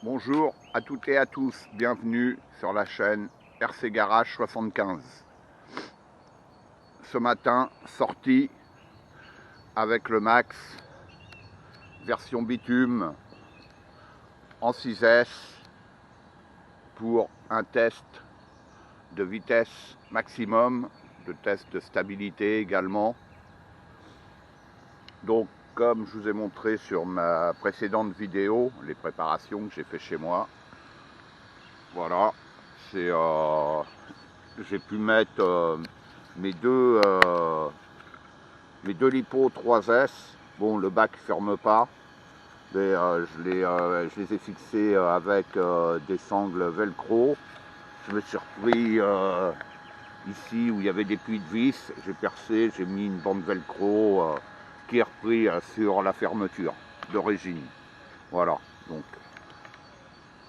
Bonjour à toutes et à tous, bienvenue sur la chaîne RC Garage 75. Ce matin, sortie avec le Max, version bitume en 6S pour un test de vitesse maximum, de test de stabilité également. Donc, comme je vous ai montré sur ma précédente vidéo, les préparations que j'ai fait chez moi, voilà, j'ai pu mettre mes deux LiPo 3S. Bon, le bac ne ferme pas, mais je les ai fixés avec des sangles velcro. Je me suis repris ici où il y avait des puits de vis, j'ai percé, j'ai mis une bande velcro qui est repris sur la fermeture d'origine. Voilà, donc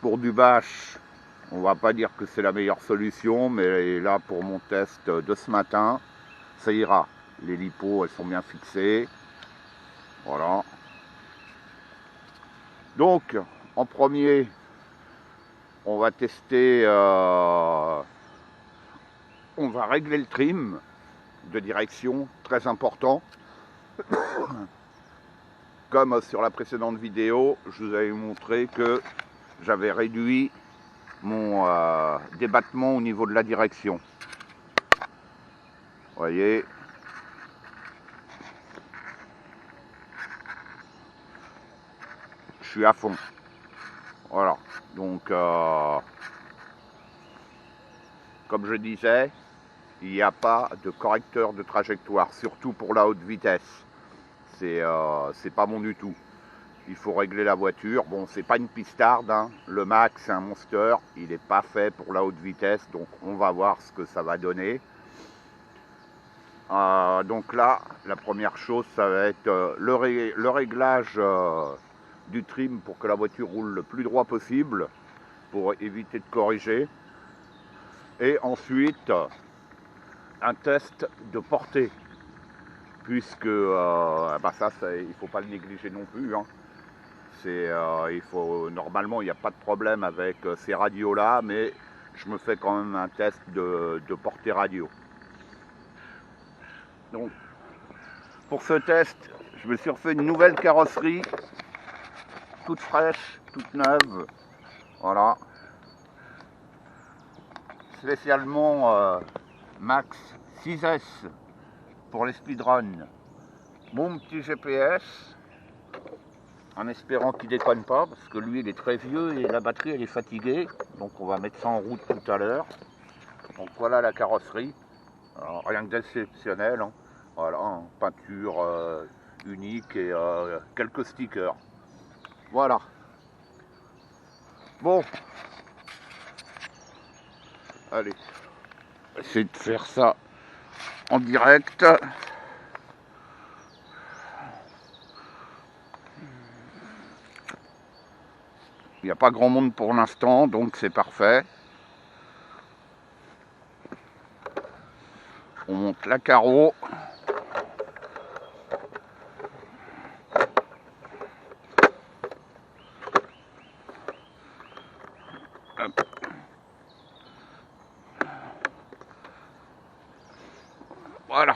pour du bâche, on va pas dire que c'est la meilleure solution, mais là pour mon test de ce matin, ça ira. Les lipos, elles sont bien fixées. Voilà. Donc, en premier, on va tester, on va régler le trim de direction, très important. Comme sur la précédente vidéo, je vous avais montré que j'avais réduit mon débattement au niveau de la direction. Vous voyez, je suis à fond. Voilà, donc comme je disais, il n'y a pas de correcteur de trajectoire, surtout pour la haute vitesse. C'est pas bon du tout. Il faut régler la voiture. Bon, c'est pas une pistarde, hein. Le Max, c'est un monster. Il n'est pas fait pour la haute vitesse, donc on va voir ce que ça va donner. Donc là, la première chose, ça va être le réglage du trim pour que la voiture roule le plus droit possible, pour éviter de corriger. Et ensuite, un test de portée, puisque ça, il ne faut pas le négliger non plus, hein. Normalement, il n'y a pas de problème avec ces radios-là, mais je me fais quand même un test de portée radio. Donc, pour ce test, je me suis refait une nouvelle carrosserie, toute fraîche, toute neuve. Voilà. Spécialement Max 6S pour les speedruns. Mon petit GPS, en espérant qu'il déconne pas, parce que lui il est très vieux et la batterie elle est fatiguée, donc on va mettre ça en route tout à l'heure. Donc voilà la carrosserie. Alors, rien que d'exceptionnel, hein. Voilà, hein, peinture unique et quelques stickers. Voilà. Bon, allez, on va essayer de faire ça en direct. Il n'y a pas grand monde pour l'instant, donc c'est parfait. On monte la carreau. Hop. Voilà.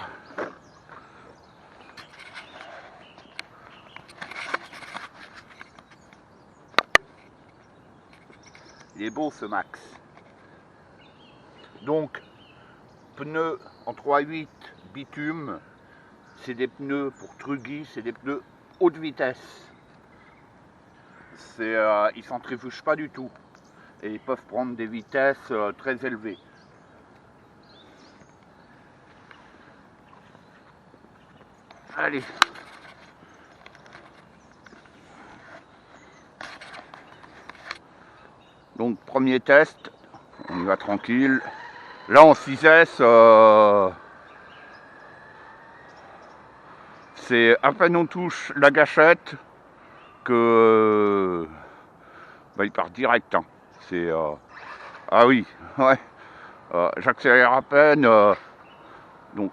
Il est beau ce Max. Donc, pneus en 3.8 bitume, c'est des pneus pour Truggy, c'est des pneus haute vitesse. Ils centrifugent pas du tout et ils peuvent prendre des vitesses très élevées. Allez. Donc premier test, on y va tranquille. Là en 6S, c'est à peine on touche la gâchette que il part direct, hein. Ah oui, ouais. J'accélère à peine, donc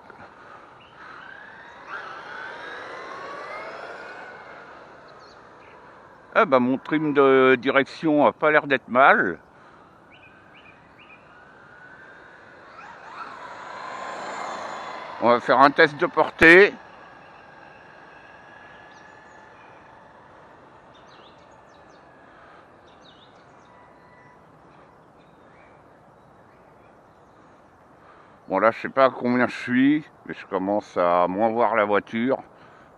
Ah bah mon trim de direction a pas l'air d'être mal. On va faire un test de portée. Bon là je sais pas à combien je suis, mais je commence à moins voir la voiture.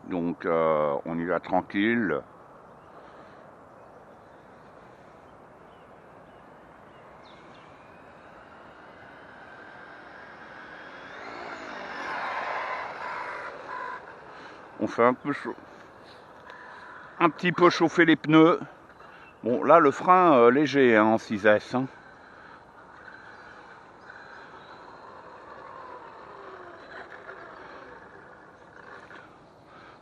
Donc on y va tranquille. On fait un petit peu chauffer les pneus. Bon là le frein léger hein, en 6S. Hein.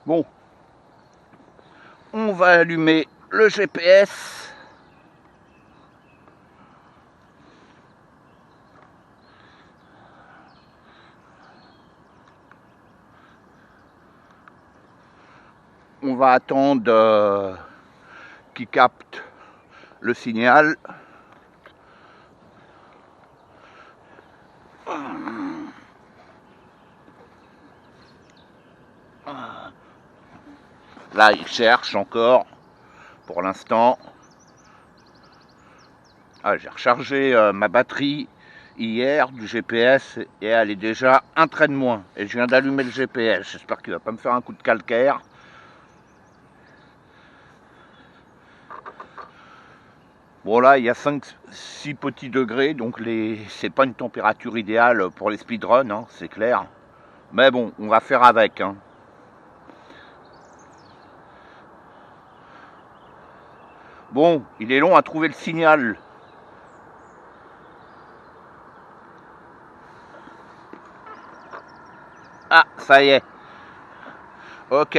Bon, on va allumer le GPS. On va attendre qu'il capte le signal. Là, il cherche encore pour l'instant. Ah, j'ai rechargé ma batterie hier du GPS et elle est déjà un trait de moins. Et je viens d'allumer le GPS. J'espère qu'il va pas me faire un coup de calcaire. Bon là, il y a 5-6 petits degrés, donc c'est pas une température idéale pour les speedruns, hein, c'est clair. Mais bon, on va faire avec. Hein. Bon, il est long à trouver le signal. Ah, ça y est. Ok.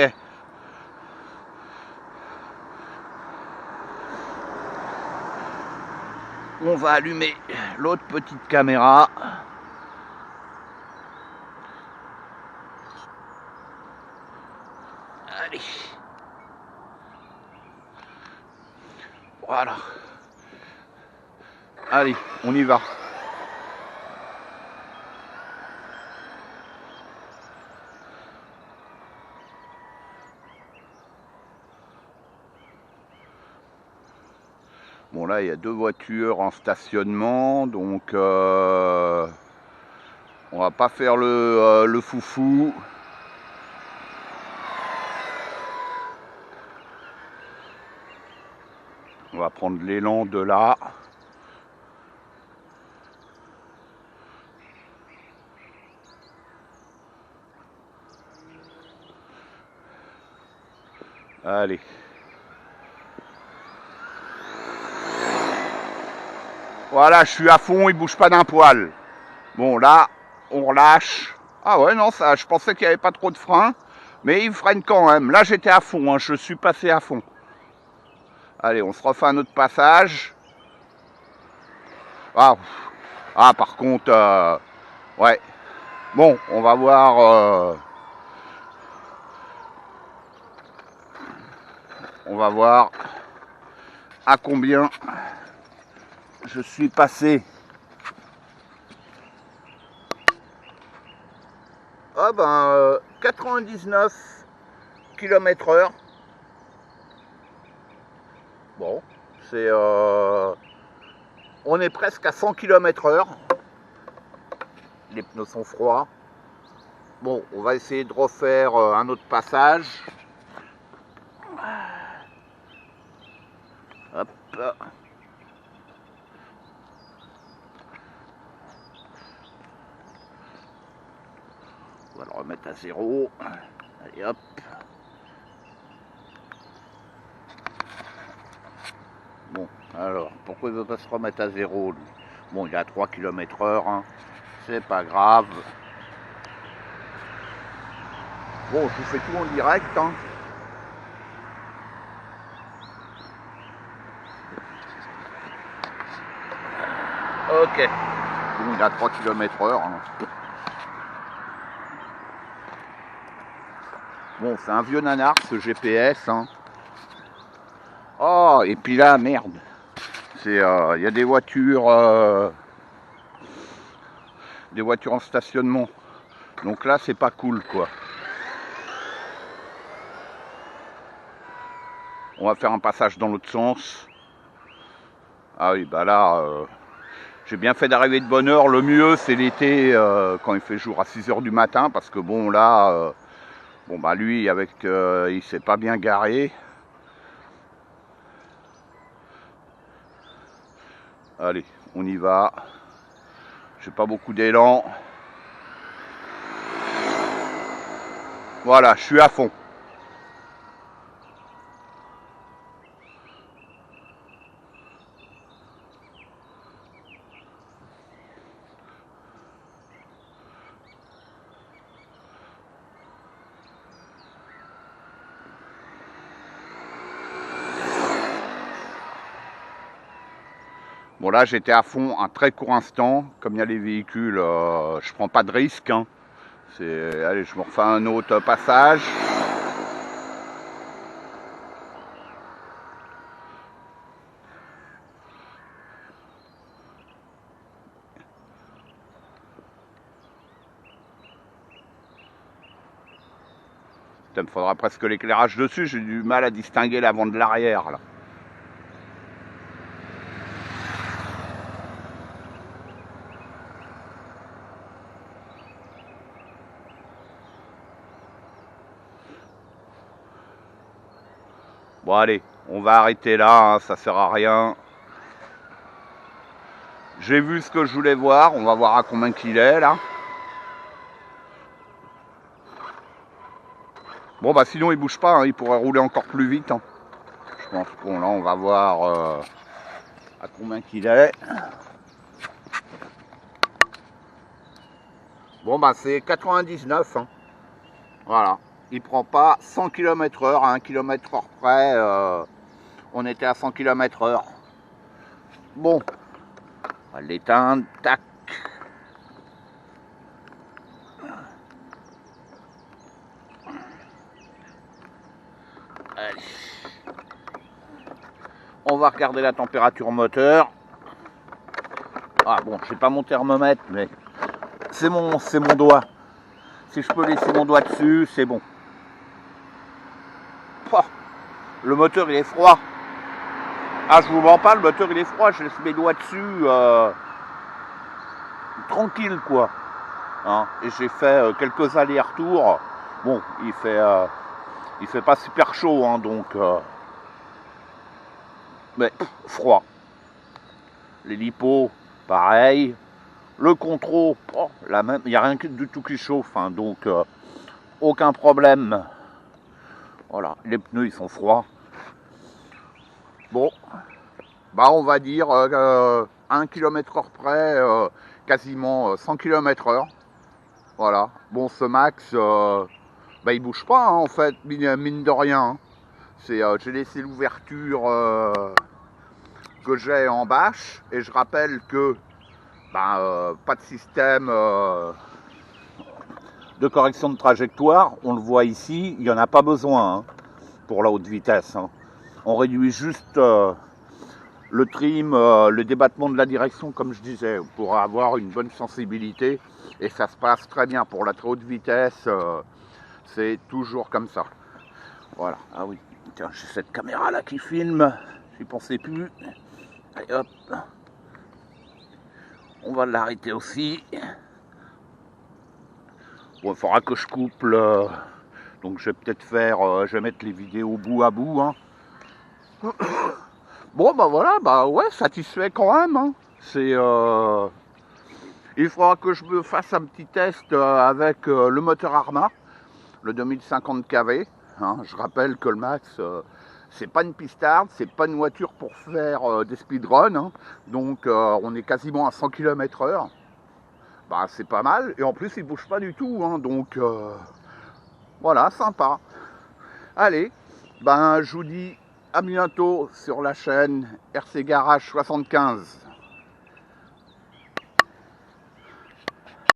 On va allumer l'autre petite caméra. Allez. Voilà. Allez, on y va. Bon là, il y a 2 voitures en stationnement, donc on va pas faire le foufou. On va prendre l'élan de là. Allez. Voilà, je suis à fond, il bouge pas d'un poil. Bon, là, on relâche. Ah ouais, non, ça, je pensais qu'il n'y avait pas trop de frein, mais il freine quand même. Là, j'étais à fond, hein, je suis passé à fond. Allez, on se refait un autre passage. Ah par contre, ouais. Bon, on va voir. On va voir à combien je suis passé. Ah ben 99 km/h. Bon, c'est on est presque à 100 km/h. Les pneus sont froids. Bon, on va essayer de refaire un autre passage. Hop. On va le remettre à 0. Allez hop. Bon, alors, pourquoi il ne veut pas se remettre à 0 lui? Bon, il est à 3 km/h, hein. C'est pas grave. Bon, je vous fais tout en direct, hein. Ok. Bon, il est à 3 km/h. Hein. Bon, c'est un vieux nanar ce GPS, hein. Oh, et puis là, merde. Il y a des voitures en stationnement. Donc là, c'est pas cool, quoi. On va faire un passage dans l'autre sens. Ah oui, bah là, j'ai bien fait d'arriver de bonne heure. Le mieux, c'est l'été, quand il fait jour à 6 h du matin. Parce que bon, là, bon, bah lui, il s'est pas bien garé. Allez, on y va. J'ai pas beaucoup d'élan. Voilà, je suis à fond. Bon là j'étais à fond un très court instant, comme il y a les véhicules, je prends pas de risque. Hein. Allez, je me refais un autre passage. Il me faudra presque l'éclairage dessus, j'ai du mal à distinguer l'avant de l'arrière là. Bon allez, on va arrêter là, hein, ça sert à rien. J'ai vu ce que je voulais voir, on va voir à combien qu'il est là. Bon bah sinon il bouge pas, hein, il pourrait rouler encore plus vite. Hein. Je pense qu'on là on va voir à combien qu'il est. Bon bah c'est 99. Hein. Voilà. Il prend pas 100 km/h à 1 km/h près. On était à 100 km/h. Bon, on va l'éteindre. Tac. Allez. On va regarder la température moteur. Ah bon, j'ai pas mon thermomètre, mais c'est mon doigt. Si je peux laisser mon doigt dessus, c'est bon. Oh, le moteur il est froid. Ah, je vous mens pas, le moteur il est froid. Je laisse mes doigts dessus. Tranquille quoi. Hein, et j'ai fait quelques allers-retours. Bon, il fait pas super chaud, hein, donc. Mais froid. Les lipos, pareil. Le contrôle, oh, la même. Il n'y a rien du tout qui chauffe, hein, donc aucun problème. Voilà, les pneus ils sont froids. Bon, bah on va dire 1 km/h près, quasiment 100 km/h. Voilà. Bon, ce max, bah il bouge pas, hein, en fait, mine de rien. Hein. J'ai laissé l'ouverture que j'ai en bâche, et je rappelle que pas de système de correction de trajectoire. On le voit ici, il n'y en a pas besoin, hein, pour la haute vitesse. Hein. On réduit juste le trim, le débattement de la direction, comme je disais, pour avoir une bonne sensibilité, et ça se passe très bien. Pour la très haute vitesse, c'est toujours comme ça. Voilà. Ah oui, tiens, j'ai cette caméra là qui filme, j'y pensais plus. Allez hop, on va l'arrêter aussi. Bon, il faudra que je couple, donc je vais peut-être je vais mettre les vidéos bout à bout. Hein. Bon bah voilà, bah ouais, satisfait quand même. Hein. Il faudra que je me fasse un petit test avec le moteur Arma, le 2050 kV. Hein. Je rappelle que le Max, c'est pas une pistarde, c'est pas une voiture pour faire des speedruns. Hein. Donc on est quasiment à 100 km/h. Bah c'est pas mal, et en plus il bouge pas du tout. Hein. Donc voilà, sympa. Allez, ben je vous dis à bientôt sur la chaîne RC Garage 75.